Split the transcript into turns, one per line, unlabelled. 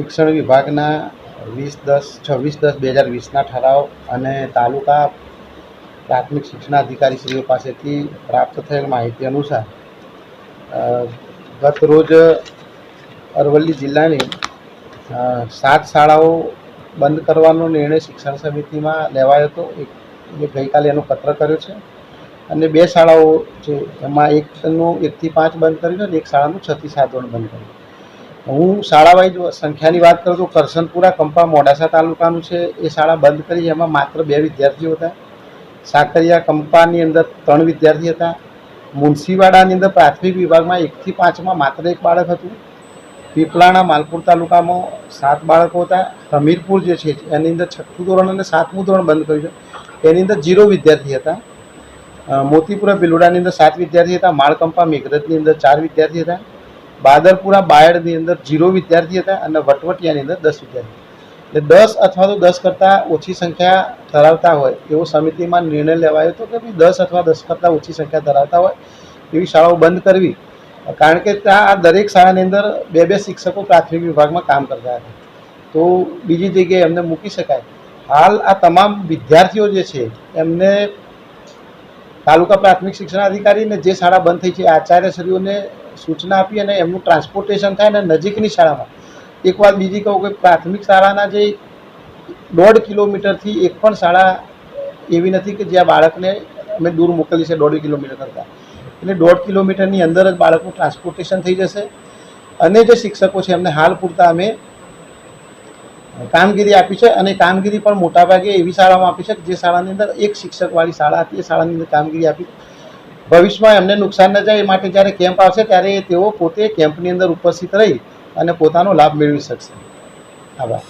શિક્ષણ વિભાગના 26/10/2020ના ઠરાવ અને તાલુકા પ્રાથમિક શિક્ષણાધિકારીશ્રીઓ પાસેથી પ્રાપ્ત થયેલ માહિતી અનુસાર ગત રોજ અરવલ્લી જિલ્લાની 7 શાળાઓ બંધ કરવાનો નિર્ણય શિક્ષણ સમિતિમાં લેવાયો હતો. ગઈકાલે એનો પત્ર કર્યો છે અને 2 શાળાઓ છે એમાં એકનું 1 થી 5 બંધ કર્યું અને એક શાળાનું 6 થી 7 ધોરણ બંધ કર્યું. હું શાળા વાઇઝ સંખ્યાની વાત કરું તો કરસનપુરા કંપા મોડાસા તાલુકાનું છે, એ શાળા બંધ કરી. એમાં માત્ર 2 વિદ્યાર્થીઓ હતા. સાકરિયા કંપાની અંદર 3 વિદ્યાર્થી હતા. મુનશીવાડાની અંદર પ્રાથમિક વિભાગમાં 1 થી 5માં માત્ર 1 બાળક હતું. પીપલાણા માલપુર તાલુકામાં 7 બાળકો હતા. હમીરપુર જે છે એની અંદર 6થું ધોરણ અને 7મું ધોરણ બંધ કર્યું છે, એની અંદર 0 વિદ્યાર્થી હતા. મોતીપુરા બિલોડાની અંદર 7 વિદ્યાર્થી હતા. માળકંપા મેઘરજની અંદર 4 વિદ્યાર્થી હતા. બાદરપુરા બાયડની અંદર 0 વિદ્યાર્થી હતા અને વટવટિયાની અંદર 10 વિદ્યાર્થી. એટલે 10 અથવા તો 10 કરતાં ઓછી સંખ્યા ધરાવતા હોય એવો સમિતિમાં નિર્ણય લેવાયો હતો કે 10 અથવા 10 કરતાં ઓછી સંખ્યા ધરાવતા હોય એવી શાળાઓ બંધ કરવી. કારણ કે ત્યાં આ દરેક શાળાની અંદર 2 શિક્ષકો પ્રાથમિક વિભાગમાં કામ કરતા હતા, તો બીજી જગ્યાએ એમને મૂકી શકાય. હાલ આ તમામ વિદ્યાર્થીઓ જે છે એમને તાલુકા પ્રાથમિક શિક્ષણાધિકારીને જે શાળા બંધ થઈ છે આચાર્યશ્રીઓને સૂચના આપી અને એમનું ટ્રાન્સપોર્ટેશન થાય ને નજીકની શાળામાં. એક વાત બીજી કહું કે પ્રાથમિક શાળાના જે 1.5 કિલોમીટરથી એક પણ શાળા એવી નથી કે જ્યાં બાળકને અમે દૂર મોકલી છે 1.5 કિલોમીટર કરતાં. એટલે 1.5 કિલોમીટરની અંદર જ બાળકનું ટ્રાન્સપોર્ટેશન થઈ જશે. અને જે શિક્ષકો છે એમને હાલ પૂરતા અમે કામગીરી આપી છે અને કામગીરી પણ મોટાભાગે એવી શાળામાં આપી છે કે જે શાળાની અંદર 1 શિક્ષકવાળી શાળા હતી એ શાળાની અંદર કામગીરી આપી. ભવિષ્યમાં એમને નુકસાન ન જાય એ માટે જ્યારે કેમ્પ આવશે ત્યારે તેઓ પોતે કેમ્પની અંદર ઉપસ્થિત રહી અને પોતાનો લાભ મેળવી શકશે. આભાર.